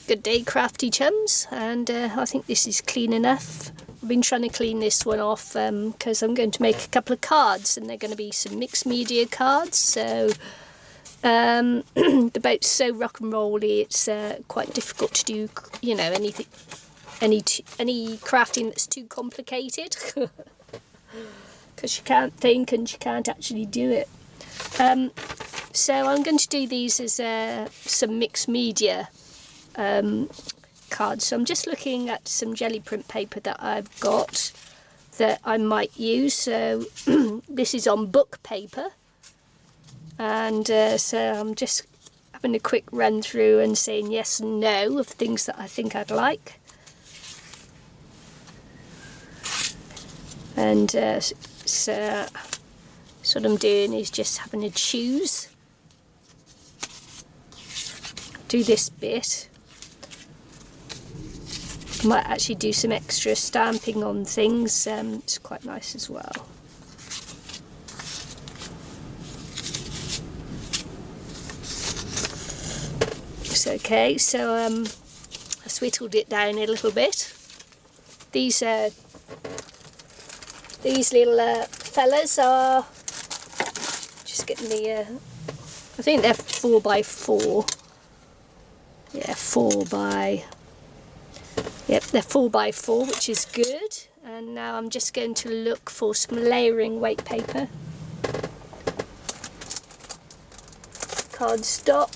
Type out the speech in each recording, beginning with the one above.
Good day, crafty chums, and I think this is clean enough. I've been trying to clean this one off because I'm going to make a couple of cards, and they're going to be some mixed media cards. So the boat's so rock and rolly, it's quite difficult to do, you know, any crafting that's too complicated because you can't think and you can't actually do it. So I'm going to do these as some mixed media cards. So I'm just looking at some jelly print paper that I've got that I might use. So this is on book paper, and so I'm just having a quick run through and saying yes and no of things that I think I'd like. And so what I'm doing is just having to choose. Do this bit. I might actually do some extra stamping on things, it's quite nice as well. It's okay, so I whittled it down a little bit. These little fellas are just getting the, I think they're 4x4. Yeah, 4x, yep, they're 4x4, which is good. And now I'm just going to look for some layering weight paper. Cardstock.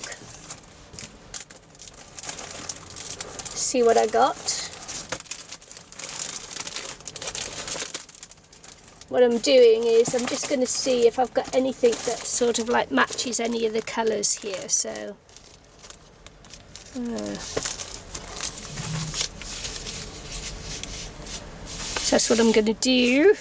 See what I got. What I'm doing is I'm just going to see if I've got anything that sort of like matches any of the colours here. So that's what I'm going to do.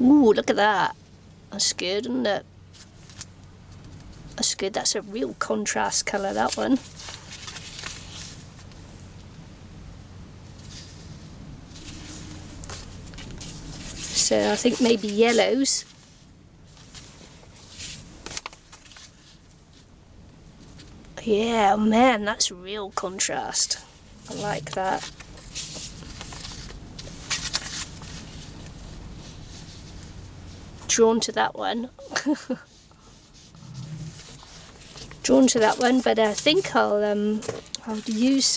Ooh, look at that. That's good, isn't it? That's good. That's a real contrast colour, that one. So I think maybe yellows. Yeah, man, that's real contrast. I like that. Drawn to that one. Drawn to that one, but I think I'll use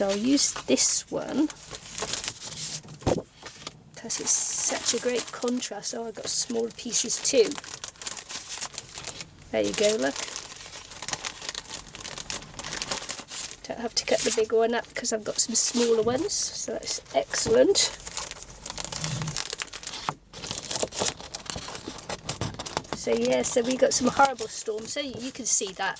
this one because it's such a great contrast. Oh, I've got smaller pieces too. There you go, look. Don't have to cut the big one up because I've got some smaller ones, so that's excellent. So yeah, so we got some horrible storms. So you can see that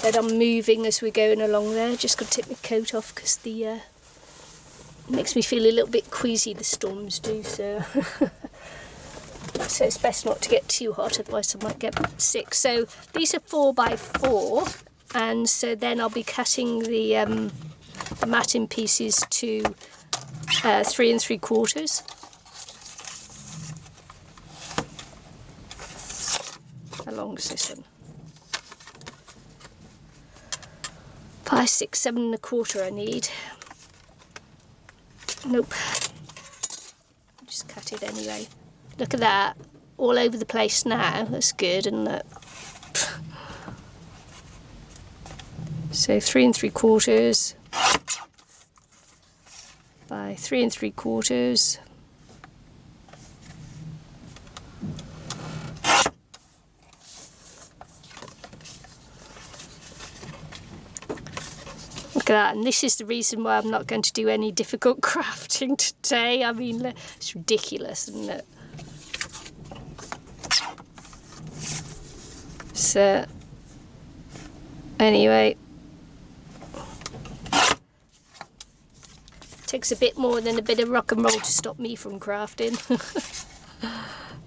that I'm moving as we're going along there. Just got to take my coat off because the it makes me feel a little bit queasy, the storms do. So so it's best not to get too hot, otherwise I might get sick. So these are 4x4, and so then I'll be cutting the matting pieces to 3 3/4. How long is this one? 5, 6, 7 1/4 I need. Nope. Just cut it anyway. Look at that. All over the place now. That's good, isn't it? So 3 3/4 by 3 3/4. Look at that, and this is the reason why I'm not going to do any difficult crafting today. I mean, it's ridiculous, isn't it? So, anyway, takes a bit more than a bit of rock and roll to stop me from crafting.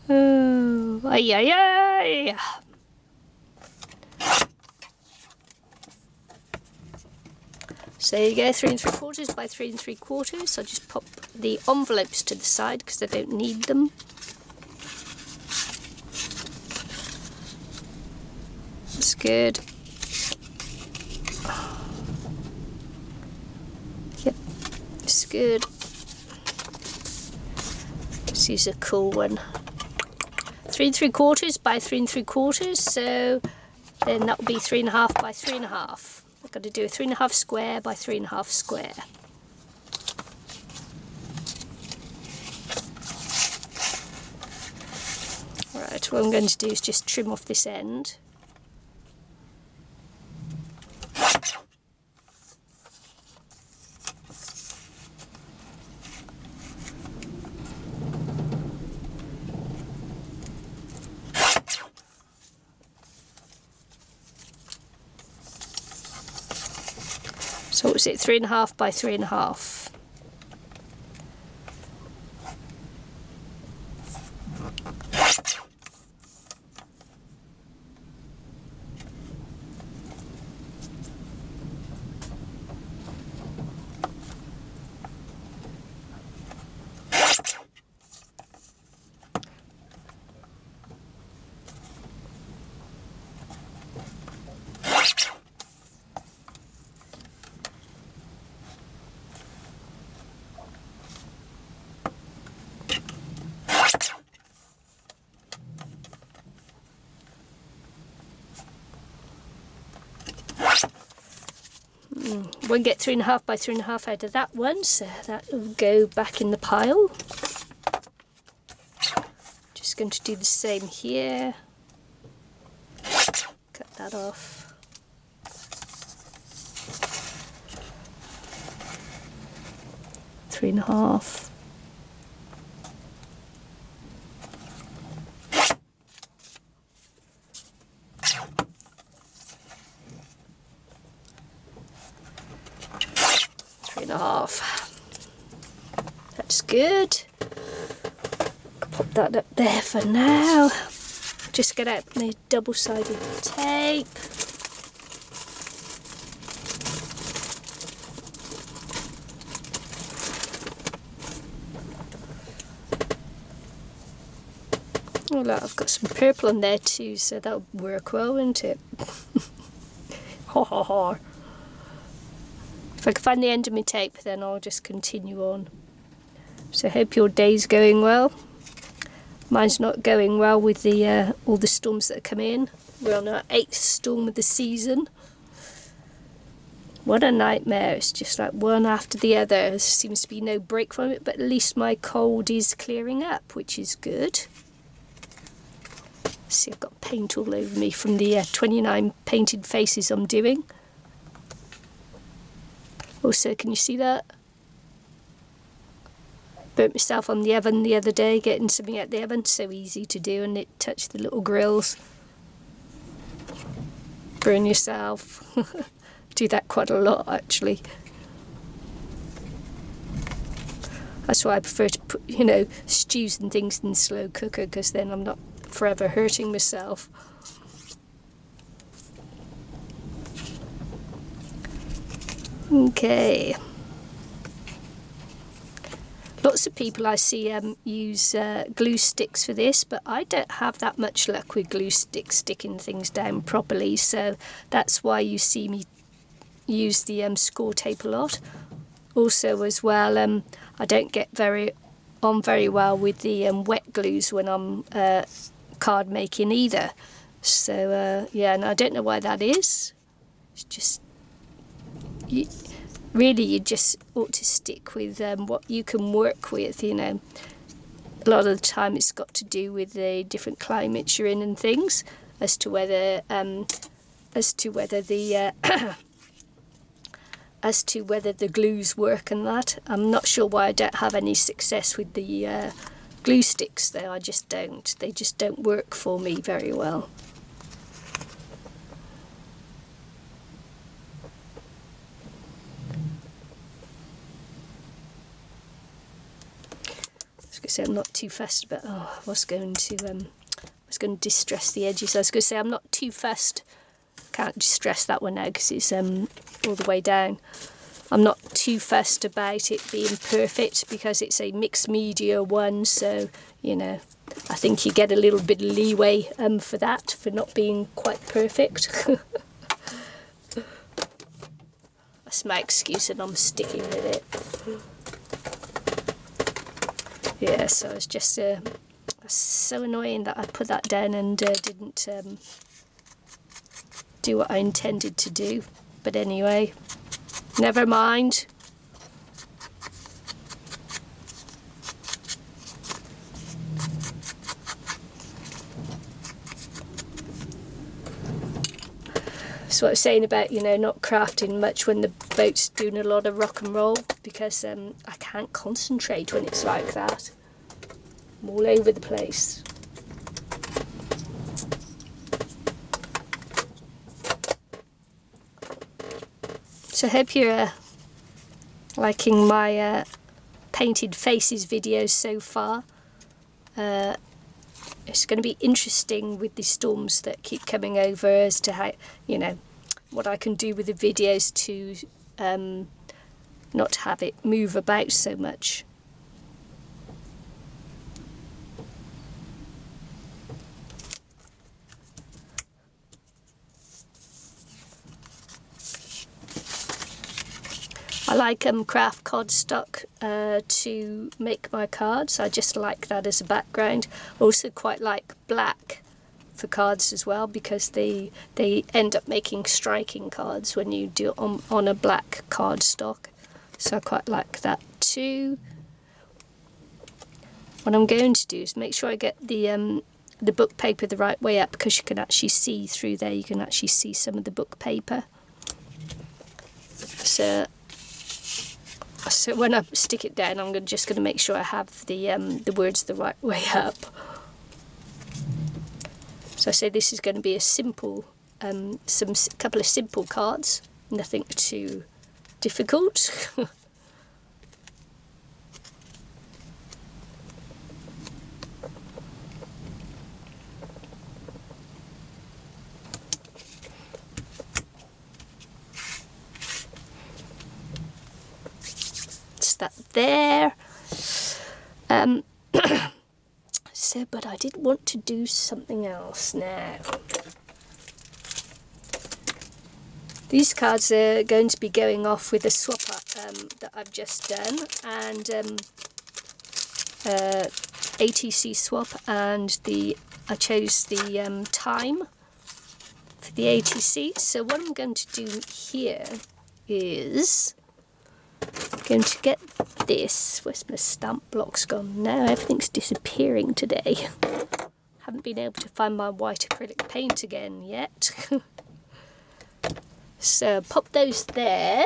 Oh, ay, ay, ay. So there you go, 3 3/4 by 3 3/4. I'll just pop the envelopes to the side because I don't need them. That's good. Yep, it's good. Let's use a cool one. 3 3/4 by 3 3/4. So then that will be 3.5 by 3.5. I've got to do a 3.5 square by 3.5 square. Right, what I'm going to do is just trim off this end. So what was it, 3.5 by 3.5? Won't get 3.5 by 3.5 out of that one, so that will go back in the pile. Just going to do the same here. Cut that off. Three and a half. And a half. That's good. Pop that up there for now. Just get out my double-sided tape. Oh look, I've got some purple on there too, so that'll work well, won't it? Ha ha ha. If I can find the end of my tape, then I'll just continue on. So I hope your day's going well. Mine's not going well with the all the storms that are coming in. We're on our 8th storm of the season. What a nightmare. It's just like one after the other. There seems to be no break from it, but at least my cold is clearing up, which is good. See, I've got paint all over me from the 29 painted faces I'm doing. Also, can you see that? Burnt myself on the oven the other day, getting something out the oven. So easy to do, and it touched the little grills. Burn yourself. Do that quite a lot, actually. That's why I prefer to put, you know, stews and things in the slow cooker, because then I'm not forever hurting myself. Okay. Lots of people I see use glue sticks for this, but I don't have that much luck with glue sticks sticking things down properly, so that's why you see me use the score tape a lot. Also as well, I don't get very well with the wet glues when I'm card making either. So yeah, and I don't know why that is. It's just... Really, you just ought to stick with what you can work with, you know. A lot of the time it's got to do with the different climates you're in and things, as to whether the as to whether the glues work and that. I'm not sure why I don't have any success with the glue sticks though. I just don't. They just don't work for me very well. So I'm not too fussed, but I was going to distress the edges. I was going to say I'm not too fussed. Can't distress that one now because it's all the way down. I'm not too fussed about it being perfect because it's a mixed media one, so you know, I think you get a little bit of leeway for that, for not being quite perfect. That's my excuse and I'm sticking with it. Yeah, so it's just so annoying that I put that down and didn't do what I intended to do. But anyway, never mind. That's what I was saying about, you know, not crafting much when the boat's doing a lot of rock and roll, because I can't concentrate when it's like that. I'm all over the place. So I hope you're liking my painted faces videos so far. It's going to be interesting with the storms that keep coming over as to how, you know, what I can do with the videos to not have it move about so much. I like craft cardstock to make my cards. I just like that as a background. I also quite like black for cards as well, because they end up making striking cards when you do it on a black cardstock. So I quite like that too. What I'm going to do is make sure I get the book paper the right way up, because you can actually see through there. You can actually see some of the book paper. So when I stick it down, I'm just going to make sure I have the words the right way up. So I say this is going to be a simple, couple of simple cards, nothing too difficult. That there. So, but I did want to do something else now. These cards are going to be going off with a swap up that I've just done, and ATC swap, and I chose the time for the ATC. So what I'm going to do here is going to get this. Where's my stamp block's gone now? Everything's disappearing today. Haven't been able to find my white acrylic paint again yet. So pop those there.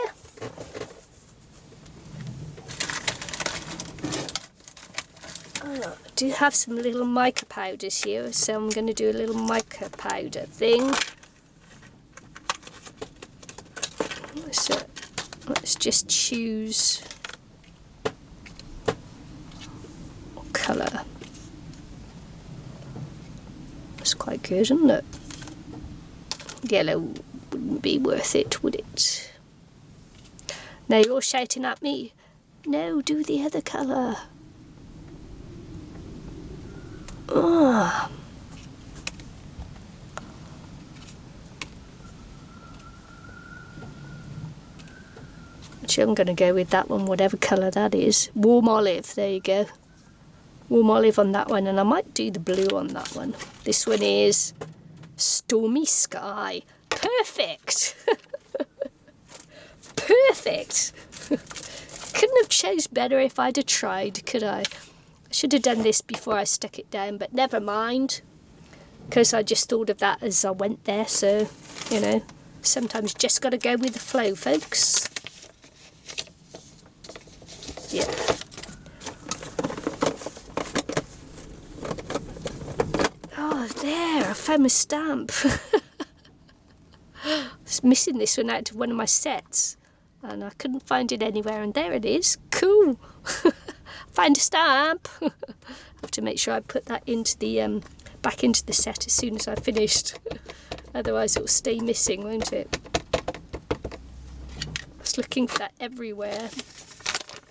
I do have some little mica powders here, so I'm going to do a little mica powder thing. So let's just choose what colour. That's quite good, isn't it? Yellow wouldn't be worth it, would it? Now you're shouting at me, no, do the other colour. Oh. Actually, I'm going to go with that one, whatever colour that is. Warm olive, there you go. Warm olive on that one, and I might do the blue on that one. This one is Stormy Sky. Perfect! Perfect! Couldn't have chose better if I'd have tried, could I? I should have done this before I stuck it down, but never mind. Because I just thought of that as I went there, so, you know, sometimes just got to go with the flow, folks. Yeah. Oh, there, I found my stamp. I was missing this one out of one of my sets, and I couldn't find it anywhere, and there it is. Cool. Find a stamp. I have to make sure I put that into the back into the set as soon as I finished. Otherwise it will stay missing, won't it? was looking for that everywhere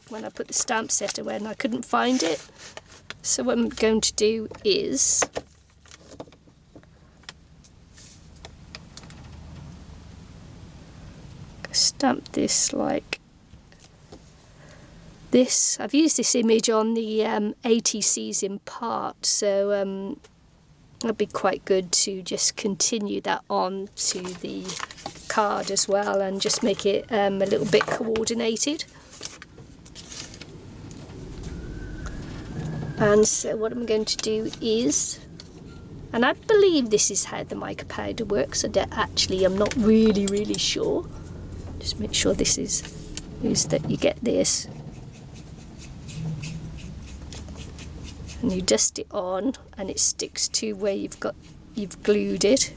when I put the stamp set away and I couldn't find it. So what I'm going to do is stamp this like this. I've used this image on the ATCs in part, so that'd be quite good to just continue that on to the card as well and just make it a little bit coordinated. And so what I'm going to do is, and I believe this is how the mica powder works, I'm not really sure. Just make sure this is that you get this. And you dust it on and it sticks to where you've glued it.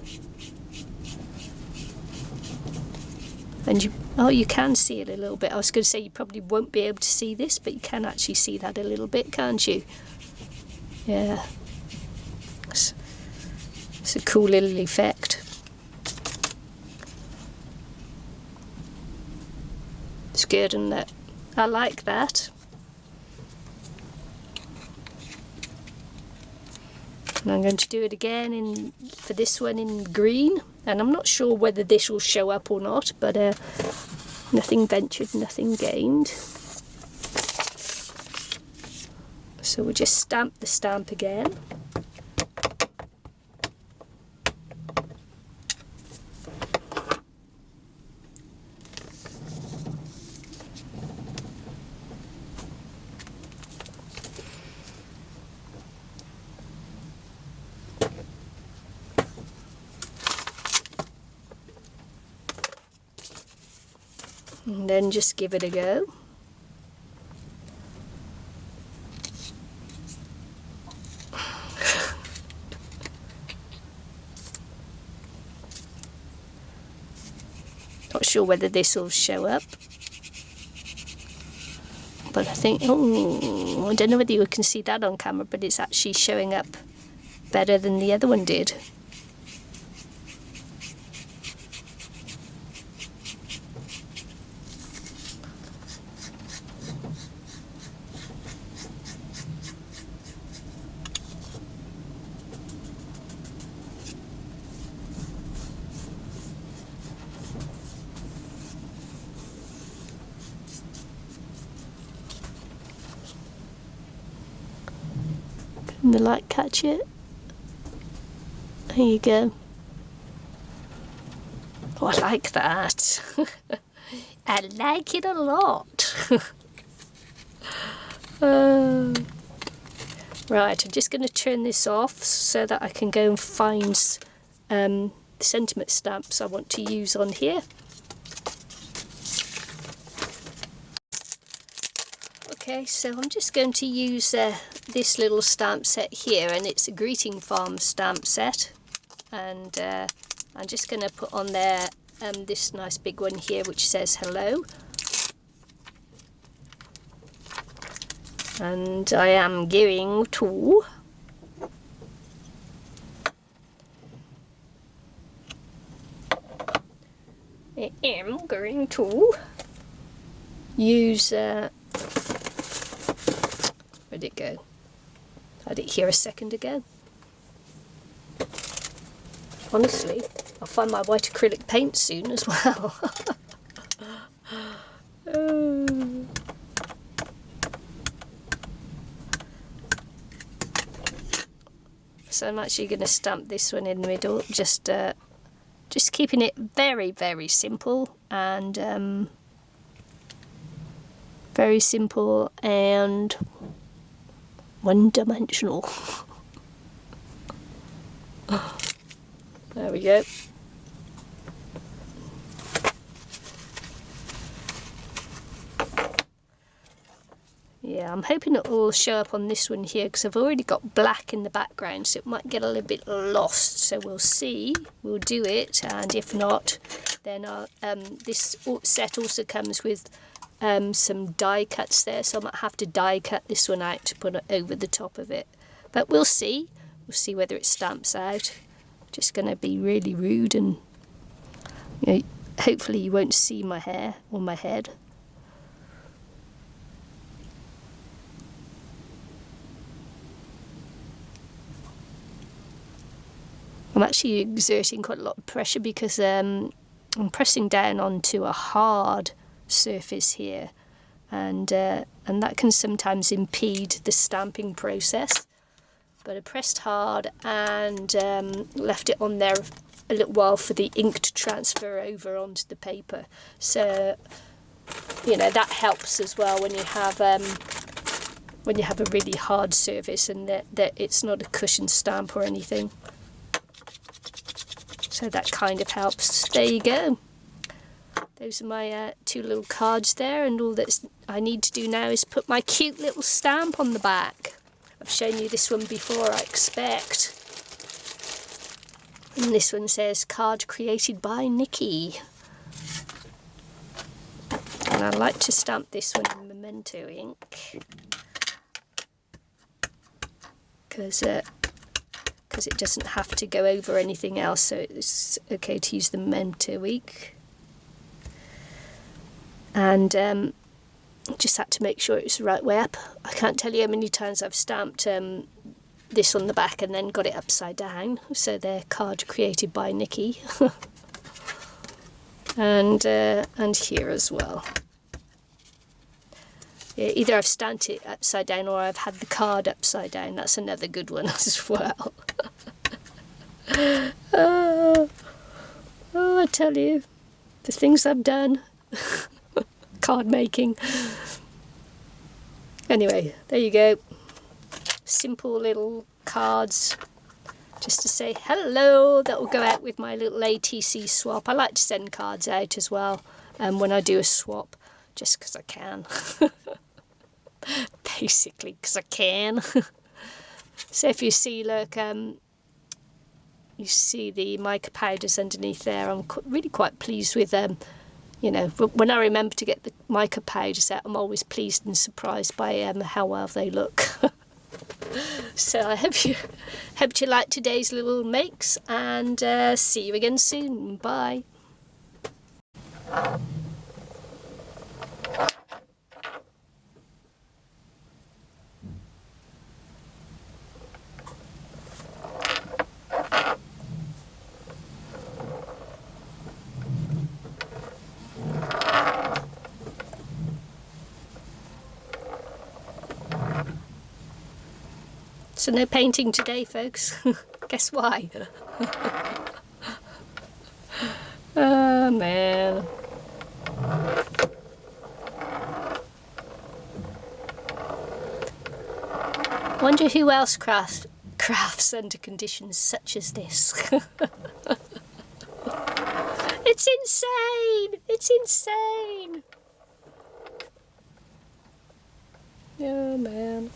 And you can see it a little bit. I was going to say you probably won't be able to see this, but you can actually see that a little bit, can't you? Yeah. It's a cool little effect. It's good, isn't it? I like that. And I'm going to do it again for this one in green, and I'm not sure whether this will show up or not, but nothing ventured, nothing gained. So we'll just stamp the stamp again. And then just give it a go. Not sure whether this will show up, but I think, I don't know whether you can see that on camera, but it's actually showing up better than the other one did. Can the light catch it? There you go. Oh, I like that. I like it a lot. Right, I'm just going to turn this off so that I can go and find the sentiment stamps I want to use on here. Okay, so I'm just going to use this little stamp set here, and it's a Greeting Farm stamp set, and I'm just going to put on there this nice big one here which says hello, and I am going to use where'd it go? I had it here a second ago. Honestly, I'll find my white acrylic paint soon as well. So I'm actually going to stamp this one in the middle, just keeping it very, very simple and very simple and one-dimensional. There we go. Yeah, I'm hoping it will show up on this one here because I've already got black in the background, so it might get a little bit lost. So we'll see. We'll do it, and if not, then this set also comes with some die cuts there, so I might have to die cut this one out to put it over the top of it. But we'll see. We'll see whether it stamps out. Just going to be really rude and hopefully you won't see my hair or my head. I'm actually exerting quite a lot of pressure because I'm pressing down onto a hard surface here, and that can sometimes impede the stamping process. But I pressed hard and left it on there a little while for the ink to transfer over onto the paper. So, you know, that helps as well when you have a really hard surface and that it's not a cushion stamp or anything. So that kind of helps. There you go. Those are my 2 little cards there, and all that I need to do now is put my cute little stamp on the back. I've shown you this one before, I expect. And this one says, card created by Nikki. And I like to stamp this one in Memento ink, because it doesn't have to go over anything else, so it's okay to use the Memento ink. And just had to make sure it was the right way up. I can't tell you how many times I've stamped this on the back and then got it upside down. So they're card created by Nikki. and here as well. Yeah, either I've stamped it upside down or I've had the card upside down. That's another good one as well. Oh, I tell you, the things I've done. Card making. Anyway, there you go. Simple little cards just to say hello. That will go out with my little ATC swap. I like to send cards out as well when I do a swap, just because I can. Basically because I can. So if you see, look, you see the mica powders underneath there. I'm really quite pleased with them. You know, when I remember to get the mica powders out, I'm always pleased and surprised by how well they look. So I hope you liked today's little makes, and see you again soon. Bye. So no painting today, folks. Guess why? Oh man. Wonder who else crafts under conditions such as this. It's insane! It's insane! Oh man.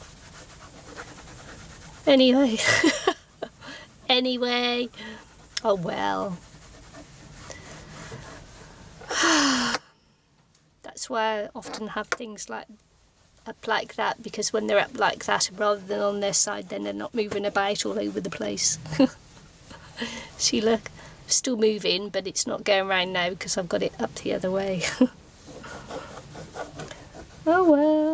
Anyway. Anyway. Oh well. That's why I often have things up like that, because when they're up like that, rather than on their side, then they're not moving about all over the place. See, look, still moving, but it's not going around now because I've got it up the other way. Oh well.